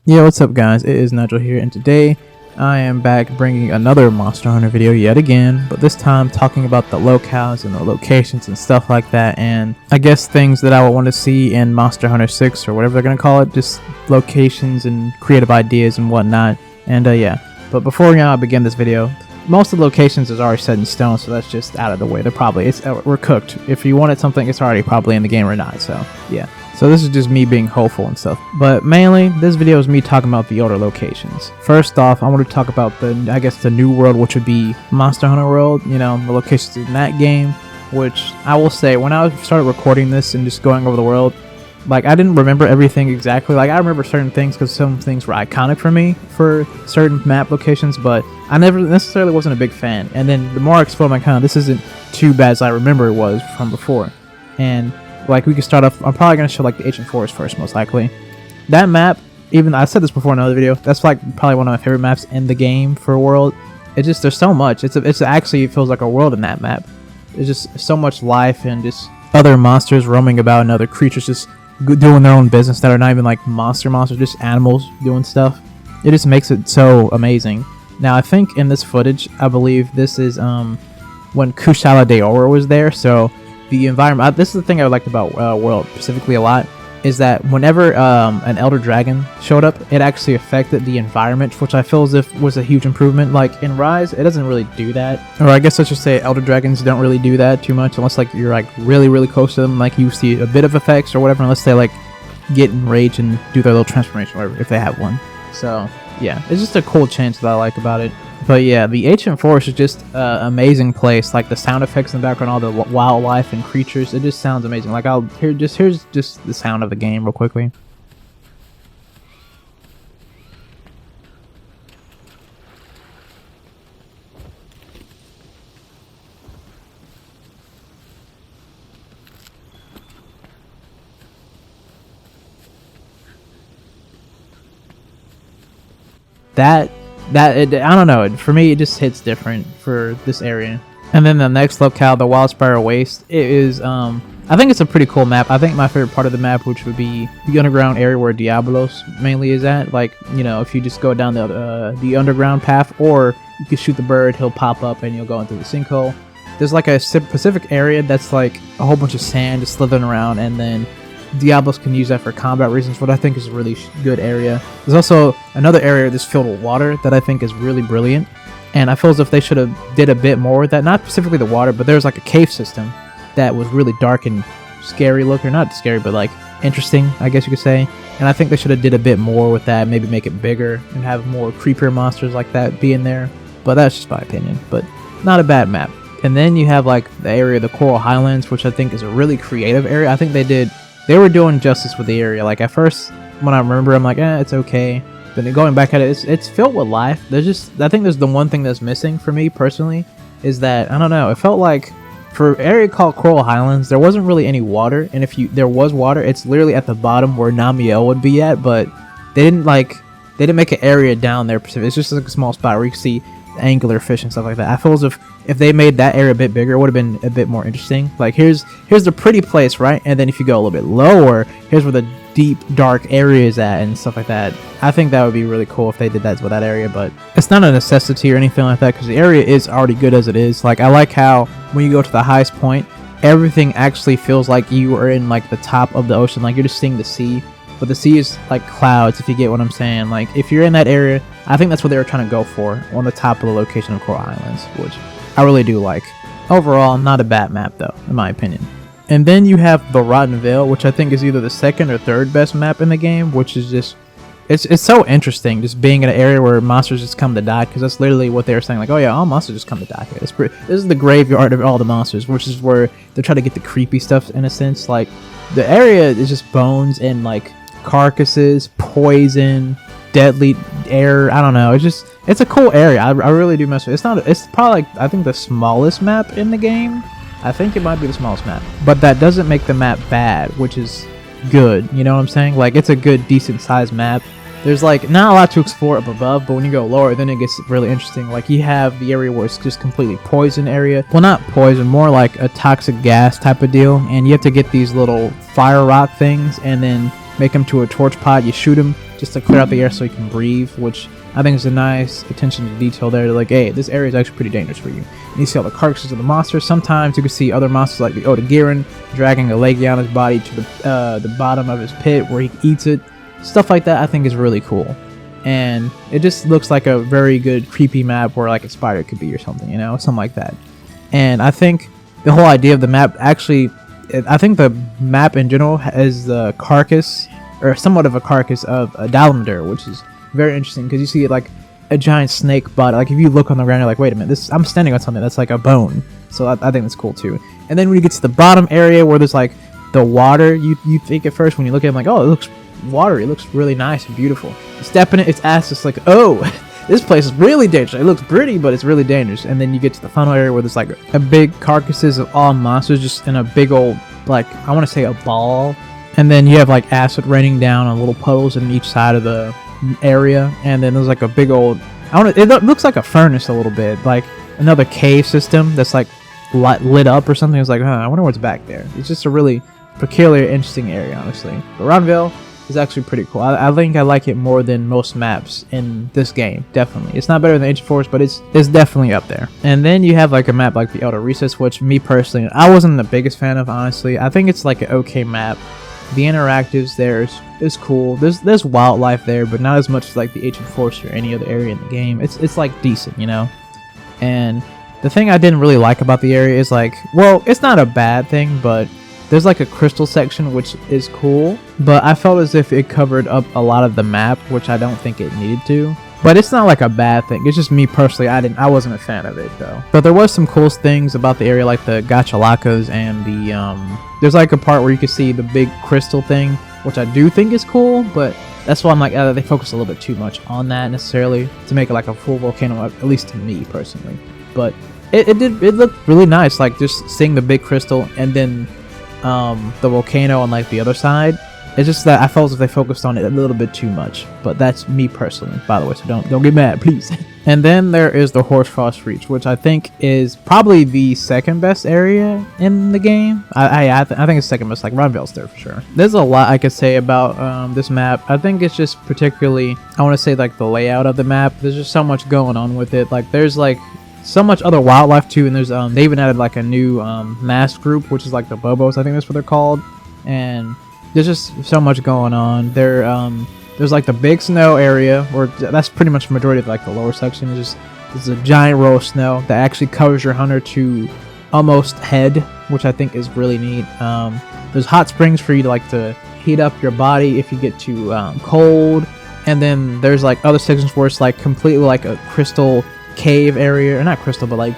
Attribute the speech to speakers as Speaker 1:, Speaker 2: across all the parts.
Speaker 1: Yeah, what's up guys, it is Nigel here, and today I am back bringing another Monster Hunter video yet again, but this time talking about the locales and the locations and stuff like that, and I guess things that I would want to see in Monster Hunter 6 or whatever they're going to call it, just locations and creative ideas and whatnot, and yeah. But before I begin this video, most of the locations is already set in stone, so that's just out of the way. They're probably, we're cooked. If you wanted something, it's already probably in the game or not, so yeah. So this is just me being hopeful and stuff. But mainly, this video is me talking about the older locations. First off, I want to talk about the new world, which would be Monster Hunter World. You know, the locations in that game, which I will say, when I started recording this and just going over the world, like, I didn't remember everything exactly. Like, I remember certain things because some things were iconic for me for certain map locations, but I never necessarily wasn't a big fan. And then the more I explored my kind, this isn't too bad as I remember it was from before. And like, we could start off, I'm probably going to show like the ancient forest first, most likely. That map, even I said this before in another video, that's like probably one of my favorite maps in the game for a world. It just, there's so much. It's actually, it feels like a world in that map. There's just so much life and just other monsters roaming about and other creatures just doing their own business that are not even like monsters, just animals doing stuff. It just makes it so amazing. Now I think in this footage, I believe this is when Kushala Daora was there, so the environment, this is the thing I liked about World specifically a lot, is that whenever an Elder Dragon showed up, it actually affected the environment, which I feel as if was a huge improvement. Like in Rise, it doesn't really do that, or I guess let's just say Elder Dragons don't really do that too much, unless like you're like really close to them, like you see a bit of effects or whatever, unless they like get enraged and do their little transformation or whatever, if they have one. So yeah, it's just a cool change that I like about it. But yeah, the ancient forest is just an amazing place. Like the sound effects in the background, all the wildlife and creatures, it just sounds amazing. Like here's just the sound of the game real quickly. I don't know, for me it just hits different for this area. And then the next locale, the Wild Spiral Waste, it is I think it's a pretty cool map. I think my favorite part of the map, which would be the underground area where Diablos mainly is at. Like, you know, if you just go down the underground path, or you can shoot the bird, he'll pop up and you'll go into the sinkhole. There's like a specific area that's like a whole bunch of sand just slithering around, and then Diablos can use that for combat reasons, what I think is a really good area. There's also another area that's filled with water that I think is really brilliant, and I feel as if they should have did a bit more with that. Not specifically the water, but there's like a cave system that was really dark and scary looking. Not scary, but like interesting, I guess you could say. And I think they should have did a bit more with that, maybe make it bigger and have more creepier monsters like that be in there. But that's just my opinion, but not a bad map. And then you have like the area of the Coral Highlands, which I think is a really creative area. I think they were doing justice with the area. Like at first, when I remember, I'm like, it's okay. But then going back at it, it's filled with life. I think there's the one thing that's missing for me personally, is that, I don't know, it felt like for an area called Coral Highlands, there wasn't really any water. And if there was water, it's literally at the bottom where Namiel would be at. But they didn't make an area down there. It's just like a small spot where you can see angular fish and stuff like that. I feel as if they made that area a bit bigger, it would have been a bit more interesting. Like here's the pretty place, right? And then if you go a little bit lower, here's where the deep dark area is at and stuff like that. I think that would be really cool if they did that with that area, but it's not a necessity or anything like that, because the area is already good as it is. Like I like how when you go to the highest point, everything actually feels like you are in like the top of the ocean, like you're just seeing the sea. But the sea is like clouds, if you get what I'm saying. Like if you're in that area, I think that's what they were trying to go for on the top of the location of Coral Islands, which I really do like. Overall, not a bad map though, in my opinion. And then you have the Rotten Vale, which I think is either the second or third best map in the game, which is just, it's so interesting just being in an area where monsters just come to die, because that's literally what they were saying, like, oh yeah, all monsters just come to die here. This is the graveyard of all the monsters, which is where they're trying to get the creepy stuff in a sense. Like the area is just bones and like carcasses, poison, deadly air. I don't know, it's a cool area. I really do mess with it. It's probably like, I think the smallest map in the game. I think it might be the smallest map, but that doesn't make the map bad, which is good, you know what I'm saying? Like it's a good decent sized map. There's like not a lot to explore up above, but when you go lower, then it gets really interesting. Like you have the area where it's just completely poison area. Well, not poison, more like a toxic gas type of deal, and you have to get these little fire rock things and then make them to a torch pod. You shoot them just to clear out the air so you can breathe, which I think is a nice attention to detail there. Like, hey, this area is actually pretty dangerous for you. And you see all the carcasses of the monsters. Sometimes you can see other monsters like the Otagiran dragging a Legiana's body to the bottom of his pit where he eats it. Stuff like that I think is really cool. And it just looks like a very good creepy map where like a spider could be or something, you know, something like that. And I think the whole idea of the map actually, I think the map in general is the carcass, or somewhat of a carcass of a Dalamadur, which is very interesting because you see it like a giant snake body. Like if you look on the ground, you're like, wait a minute, I'm standing on something that's like a bone. So I think that's cool too. And then when you get to the bottom area where there's like the water, you think at first when you look at it, like, oh, it looks watery, it looks really nice and beautiful. You step in it, its ass is like, oh, this place is really dangerous. It looks pretty, but it's really dangerous. And then you get to the final area where there's like a big carcasses of all monsters just in a big old, like, I want to say a ball. And then you have like acid raining down on little puddles in each side of the area. And then there's like a big old, it looks like a furnace a little bit, like another cave system that's like lit up or something. It's like, I wonder what's back there. It's just a really peculiar, interesting area, honestly. But Ronville is actually pretty cool. I think I like it more than most maps in this game, definitely. It's not better than Ancient Forest, but it's definitely up there. And then you have like a map like the Elder Recess, which me personally, I wasn't the biggest fan of, honestly. I think it's like an okay map. The interactives there is cool. There's wildlife there, but not as much as like the Ancient Forest or any other area in the game. It's like decent, you know? And the thing I didn't really like about the area is like, well, it's not a bad thing, but there's like a crystal section which is cool, but I felt as if it covered up a lot of the map, which I don't think it needed to. But it's not like a bad thing. It's just me personally, I wasn't a fan of it though. But there was some cool things about the area, like the gachalakas and the there's like a part where you can see the big crystal thing, which I do think is cool, but that's why I'm like, they focus a little bit too much on that necessarily to make it like a full volcano, at least to me personally. But it looked really nice, like just seeing the big crystal and then the volcano on like the other side. It's just that I felt as if they focused on it a little bit too much, but that's me personally, by the way, so don't get mad, please. And then there is the Horsefrost Reach, which I think is probably the second best area in the game. I think it's second best, like Ronville's there for sure. There's a lot I could say about this map. I think it's just particularly, I want to say like the layout of the map. There's just so much going on with it. Like there's like so much other wildlife too, and there's they even added like a new masked group, which is like the Bobos, I think that's what they're called. And there's just so much going on. There's like the big snow area, where that's pretty much the majority of like the lower section. There's a giant row of snow that actually covers your hunter to almost head, which I think is really neat. There's hot springs for you to like to heat up your body if you get too cold. And then there's like other sections where it's like completely like a crystal cave area, or not crystal, but like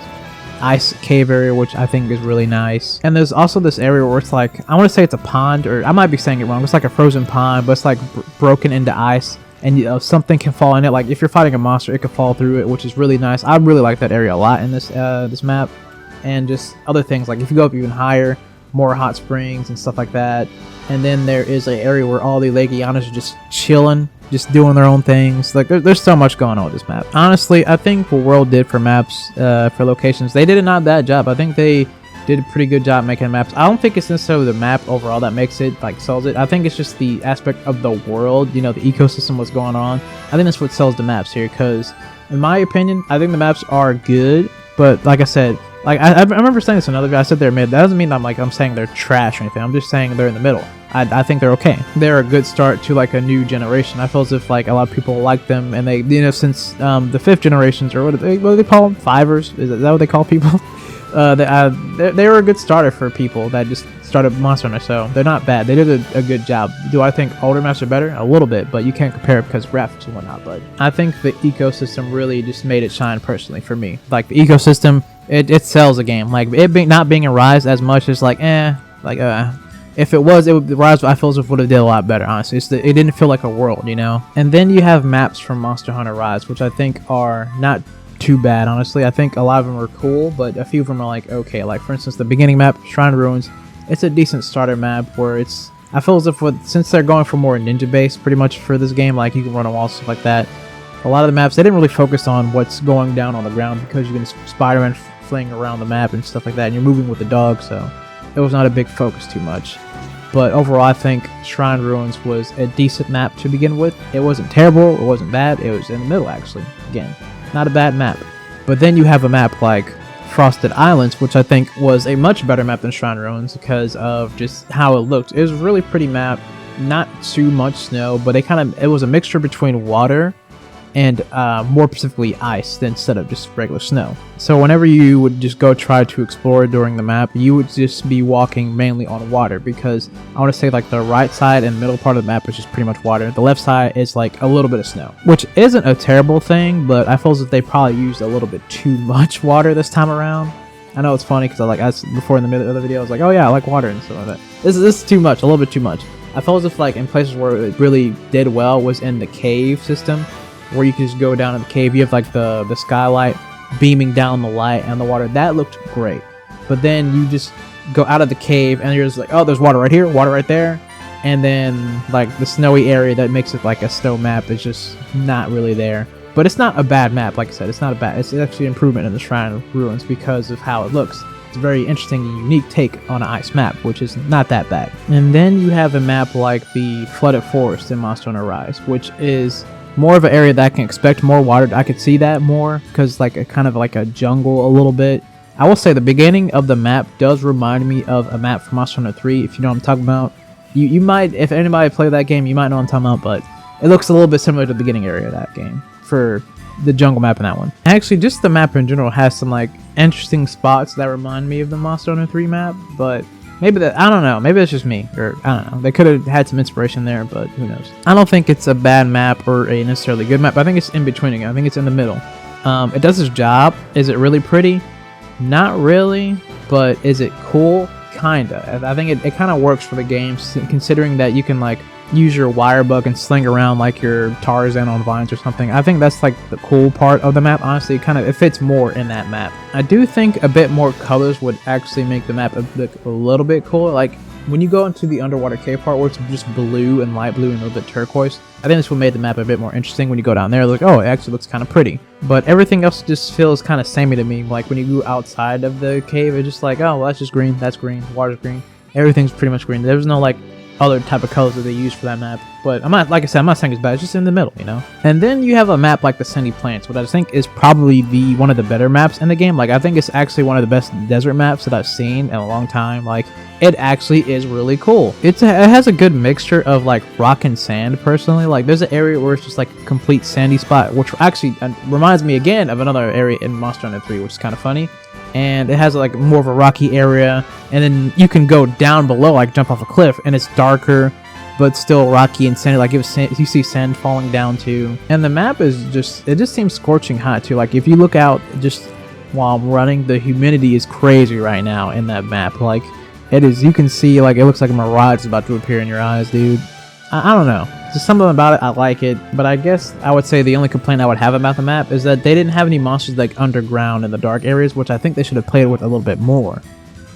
Speaker 1: ice cave area, which I think is really nice. And there's also this area where it's like, I want to say it's a pond, or I might be saying it wrong, it's like a frozen pond, but it's like broken into ice, and something can fall in it. Like if you're fighting a monster, it could fall through it, which is really nice. I really like that area a lot in this this map. And just other things, like if you go up even higher, more hot springs and stuff like that. And then there is an area where all the Legianas are just chilling, just doing their own things. Like there's so much going on with this map. Honestly, I think what World did for maps, for locations, they did a not bad job. I think they did a pretty good job making maps. I don't think it's necessarily the map overall that makes it, like, sells it. I think it's just the aspect of the world, you know, the ecosystem, what's going on. I think that's what sells the maps here, because in my opinion, I think the maps are good, but like I said, like I remember saying this in another video, I said they're mid. That doesn't mean I'm saying they're trash or anything. I'm just saying they're in the middle. I think they're okay. They're a good start to like a new generation. I feel as if like a lot of people like them, and they, you know, since the 5th generations, or what do they call them? Fivers? Is that what they call people? They were a good starter for people that just started Monster Hunter, so they're not bad. They did a good job. Do I think older maps are better? A little bit, but you can't compare it because graphics and whatnot. But I think the ecosystem really just made it shine personally for me. Like the ecosystem, it sells a game. Like it not being in Rise as much as like if it was, Rise, I feel as if would have did a lot better, honestly. It didn't feel like a world, you know? And then you have maps from Monster Hunter Rise, which I think are not too bad, honestly. I think a lot of them are cool, but a few of them are like, okay. Like, for instance, the beginning map, Shrine of Ruins, it's a decent starter map where it's, I feel as if since they're going for more ninja-based pretty much for this game, like you can run on walls, stuff like that, a lot of the maps, they didn't really focus on what's going down on the ground, because you can Spider-Man fling around the map and stuff like that, and you're moving with the dog, so it was not a big focus too much. But overall, I think Shrine Ruins was a decent map to begin with. It wasn't terrible, it wasn't bad, it was in the middle actually. Again, not a bad map. But then you have a map like Frosted Islands, which I think was a much better map than Shrine Ruins because of just how it looked. It was a really pretty map, not too much snow, but it was a mixture between water and more specifically ice instead of just regular snow. So whenever you would just go try to explore during the map, you would just be walking mainly on water, because I want to say like the right side and middle part of the map is just pretty much water. The left side is like a little bit of snow, which isn't a terrible thing, but I feel as if they probably used a little bit too much water this time around. I know it's funny because before in the middle of the video I was like, oh yeah, I like water and stuff like that. This is too much, a little bit too much. I felt as if like in places where it really did well was in the cave system, where you can just go down in the cave. You have like the skylight beaming down the light and the water. That looked great. But then you just go out of the cave and you're just like, oh, there's water right here, water right there. And then like the snowy area that makes it like a snow map is just not really there. But it's not a bad map, like I said. It's actually an improvement in the Shrine Ruins because of how it looks. It's a very interesting and unique take on an ice map, which is not that bad. And then you have a map like the Flooded Forest in Monster Hunter Rise, which is more of an area that I can expect more water. I could see that more because like a kind of like a jungle a little bit. I will say the beginning of the map does remind me of a map from Monster Hunter 3, if you know what I'm talking about. You might, if anybody played that game, you might know what I'm talking about, but it looks a little bit similar to the beginning area of that game for the jungle map in that one. Actually, just the map in general has some like interesting spots that remind me of the Monster Hunter 3 map, but maybe that, I don't know, maybe it's just me, or I don't know. They could have had some inspiration there, but who knows. I don't think it's a bad map or a necessarily good map. I think it's in between again. I think it's in the middle. It does its job. Is it really pretty? Not really, but is it cool? Kinda. I think it kind of works for the game, considering that you can like use your wire bug and sling around like your Tarzan on vines or something. I think that's like the cool part of the map. Honestly, it fits more in that map. I do think a bit more colors would actually make the map look a little bit cooler. Like when you go into the underwater cave part where it's just blue and light blue and a little bit turquoise, I think this would make the map a bit more interesting. When you go down there, like, oh, it actually looks kind of pretty. But everything else just feels kind of samey to me. Like when you go outside of the cave, it's just like, oh, well, that's just green, that's green, water's green. Everything's pretty much green. There's no like other type of colors that they use for that map. But I'm not, like I said, I'm not saying it's bad. It's just in the middle, you know. And then you have a map like the Sandy Plains, which I think is probably one of the better maps in the game. Like I think it's actually one of the best desert maps that I've seen in a long time. Like it actually is really cool. It has a good mixture of like rock and sand. Personally, like there's an area where it's just like a complete sandy spot, which actually reminds me again of another area in Monster Hunter 3, which is kind of funny. And it has like more of a rocky area, and then you can go down below, like jump off a cliff, and it's darker but still rocky and sandy. Like you see sand falling down too. And the map is it just seems scorching hot too. Like if you look out just while I'm running, the humidity is crazy right now in that map. Like it is, you can see like it looks like a mirage is about to appear in your eyes, dude. I don't know, just something about it, I like it. But I guess I would say the only complaint I would have about the map is that they didn't have any monsters like underground in the dark areas, which I think they should have played with a little bit more.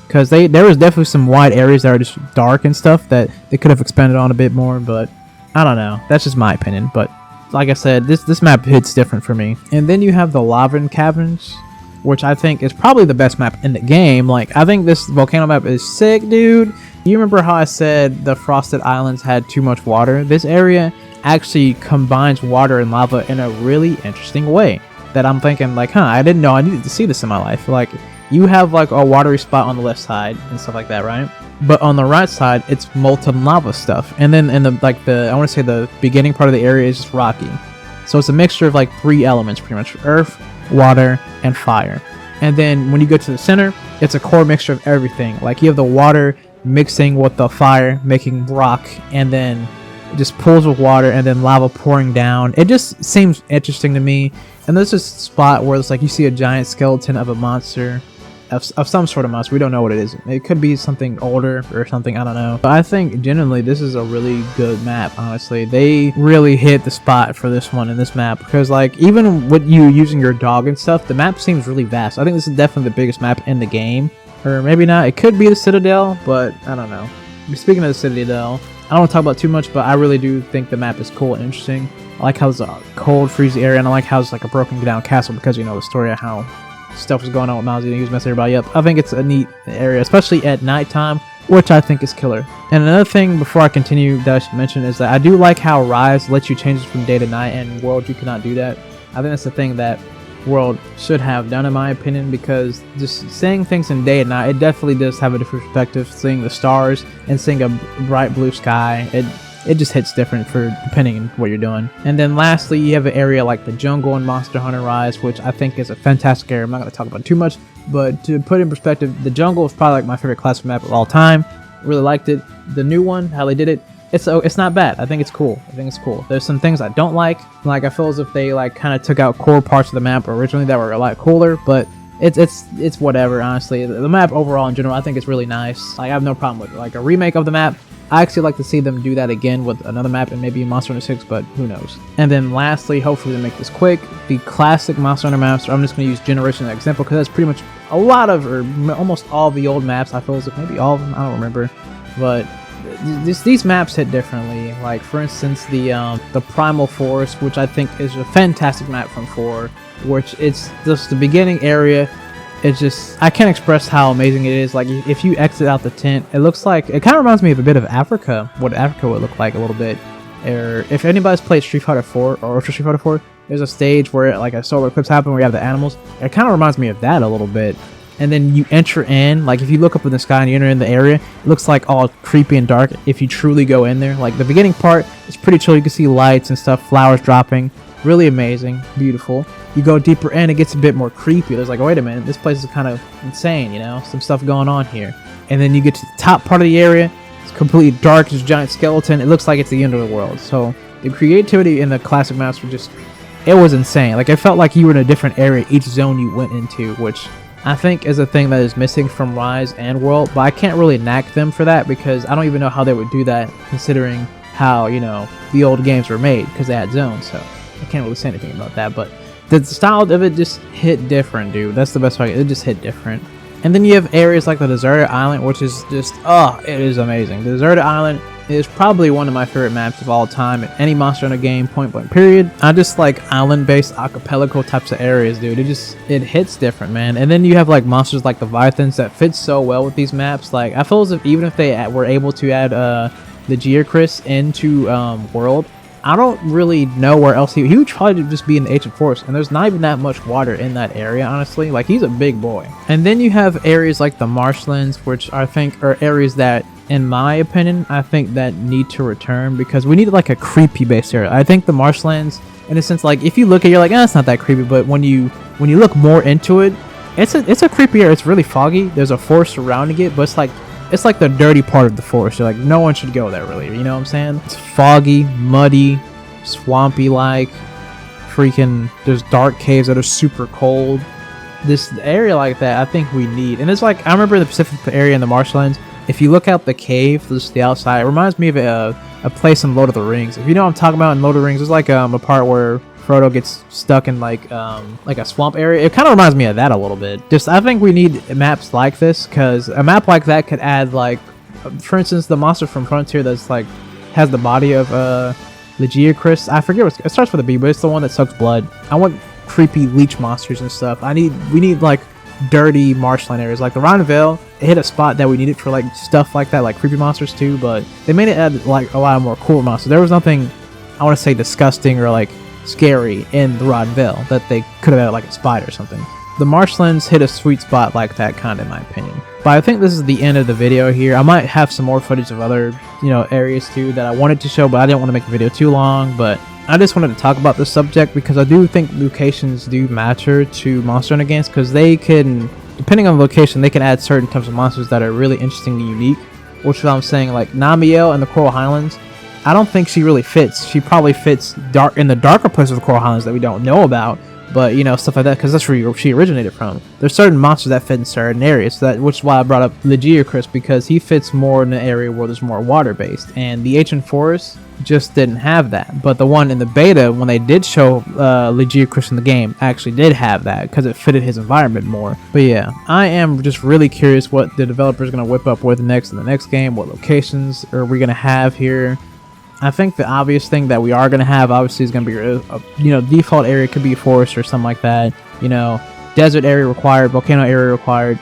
Speaker 1: Because there was definitely some wide areas that are just dark and stuff that they could have expanded on a bit more, but I don't know. That's just my opinion. But like I said, this map hits different for me. And then you have the Lava Caverns, which I think is probably the best map in the game. Like I think this volcano map is sick, dude. You remember how I said the Frosted Islands had too much water? This area actually combines water and lava in a really interesting way that I'm thinking like, huh, I didn't know I needed to see this in my life. Like you have like a watery spot on the left side and stuff like that, right? But on the right side, it's molten lava stuff. And then in I want to say the beginning part of the area is just rocky. So it's a mixture of like 3 elements pretty much: earth, water, and fire. And then when you go to the center, it's a core mixture of everything. Like you have the water mixing with the fire, making rock, and then just pools of water and then lava pouring down. It just seems interesting to me. And there's this spot where it's like you see a giant skeleton of a monster, of some sort of monster. We don't know what it is. It could be something older or something, I don't know. But I think genuinely this is a really good map, honestly. They really hit the spot for this one in this map, because like even with you using your dog and stuff, the map seems really vast. I think this is definitely the biggest map in the game. Or maybe not. It could be the Citadel, but I don't know. Speaking of the Citadel, I don't want to talk about too much, but I really do think the map is cool and interesting. I like how it's a cold, freezy area, and I like how it's like a broken down castle, because you know the story of how stuff was going on with Mao Zedong. He was messing everybody up. I think it's a neat area, especially at nighttime which I think is killer. And another thing before I continue that I should mention is that I do like how Rise lets you change it from day to night, and World you cannot do that. I think that's the thing that World should have done, in my opinion, because just seeing things in day and night, it definitely does have a different perspective. Seeing the stars and seeing a bright blue sky, it just hits different for depending on what you're doing. And then lastly, you have an area like the jungle in Monster Hunter Rise, which I think is a fantastic area. I'm not going to talk about it too much, but to put in perspective, the jungle is probably like my favorite classic map of all time. Really liked it. The new one, how they did it, it's not bad. I think it's cool. There's some things I don't like I feel as if they like kind of took out core parts of the map originally that were a lot cooler, but it's whatever, honestly. The map overall in general, I think it's really nice. Like, I have no problem with it. Like a remake of the map, I actually like to see them do that again with another map and maybe Monster Hunter 6, but who knows. And then lastly, hopefully to make this quick, the classic Monster Hunter maps, I'm just going to use Generation as an example because that's pretty much a lot of, or almost all the old maps. I feel as if maybe all of them, I don't remember, but these maps hit differently. Like for instance, the Primal Forest, which I think is a fantastic map from 4, which it's just the beginning area. It's just, I can't express how amazing it is. Like if you exit out the tent, it looks like, it kind of reminds me of a bit of Africa, what Africa would look like a little bit. Or if anybody's played Street Fighter 4 or Ultra Street Fighter 4, there's a stage where like a solar eclipse happens where you have the animals. It kind of reminds me of that a little bit. And then you enter in, like if you look up in the sky and you enter in the area, it looks like all creepy and dark if you truly go in there. Like the beginning part is pretty chill. You can see lights and stuff, flowers dropping. Really amazing, beautiful. You go deeper in, it gets a bit more creepy. There's like, oh, wait a minute, this place is kind of insane, you know? Some stuff going on here. And then you get to the top part of the area. It's completely dark. There's a giant skeleton. It looks like it's the end of the world. So the creativity in the classic maps were just, it was insane. Like, it felt like you were in a different area each zone you went into, which I think is a thing that is missing from Rise and World, but I can't really knack them for that because I don't even know how they would do that considering how, you know, the old games were made because they had zones, so I can't really say anything about that, but the style of it just hit different, dude. That's the best way. It just hit different. And then you have areas like the Deserted Island, which is just, oh, it is amazing. The Deserted Island is probably one of my favorite maps of all time in any Monster Hunter game, point blank period. I just like island-based archipelago types of areas, dude. It hits different, man. And then you have like monsters like the Leviathans that fit so well with these maps. Like, I feel as if even if they were able to add the Geocris into World, I don't really know where else he would probably just be in the ancient forest, and there's not even that much water in that area, honestly. Like, he's a big boy. And then you have areas like the marshlands, which I think are areas that, in my opinion, I think that need to return because we need like a creepy base area. I think the marshlands, in a sense, like if you look at it, you're like, it's not that creepy, but when you look more into it, it's a creepy area. It's really foggy. There's a forest surrounding it, but it's like the dirty part of the forest. You're like, no one should go there, really. You know what I'm saying? It's foggy, muddy, swampy-like. Freaking, there's dark caves that are super cold. This area like that, I think we need. And it's like, I remember the Pacific area in the marshlands. If you look out the cave, just the outside, it reminds me of a place in Lord of the Rings. If you know what I'm talking about in Lord of the Rings, there's like a part where Frodo gets stuck in like a swamp area. It kind of reminds me of that a little bit. Just, I think we need maps like this because a map like that could add like, for instance, the monster from Frontier that's like has the body of Legiocris. I forget what it starts with a B, but it's the one that sucks blood. I want creepy leech monsters and stuff. We need like dirty marshland areas like the Rhine Vale. It hit a spot that we needed for like stuff like that, like creepy monsters too, but they made it add like a lot more cool monsters. There was nothing, I want to say, disgusting or like scary in the Rod Vale that they could have had like a spider or something. The marshlands hit a sweet spot like that, kind of, in my opinion. But I think this is the end of the video here. I might have some more footage of other, you know, areas too that I wanted to show, but I didn't want to make the video too long. But I just wanted to talk about this subject because I do think locations do matter to Monster Hunter games because they can, depending on the location, they can add certain types of monsters that are really interesting and unique. Which is what I'm saying, like Namiel in the Coral Highlands. I don't think she really fits. She probably fits in the darker places of the Coral Highlands that we don't know about. But, you know, stuff like that, because that's where she originated from. There's certain monsters that fit in certain areas, which is why I brought up Legiocris, because he fits more in an area where there's more water-based. And the Ancient Forest just didn't have that. But the one in the beta, when they did show Legiocris in the game, actually did have that, because it fitted his environment more. But yeah, I am just really curious what the developer's going to whip up with next in the next game. What locations are we going to have here? I think the obvious thing that we are going to have, obviously, is going to be, you know, default area could be forest or something like that. You know, desert area required, volcano area required,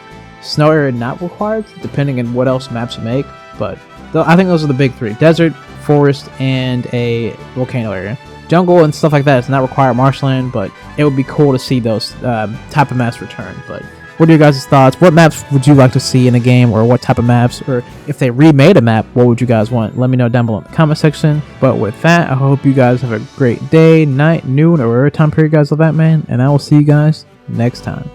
Speaker 1: Snow area not required, depending on what else maps make. But I think those are the big three: desert, forest, and a volcano area. Jungle and stuff like that is not required marshland, but it would be cool to see those type of maps return. But what are your guys' thoughts? What maps would you like to see in a game, or what type of maps? Or if they remade a map, what would you guys want? Let me know down below in the comment section. But with that, I hope you guys have a great day, night, noon, or whatever time period you guys love that, man. And I will see you guys next time.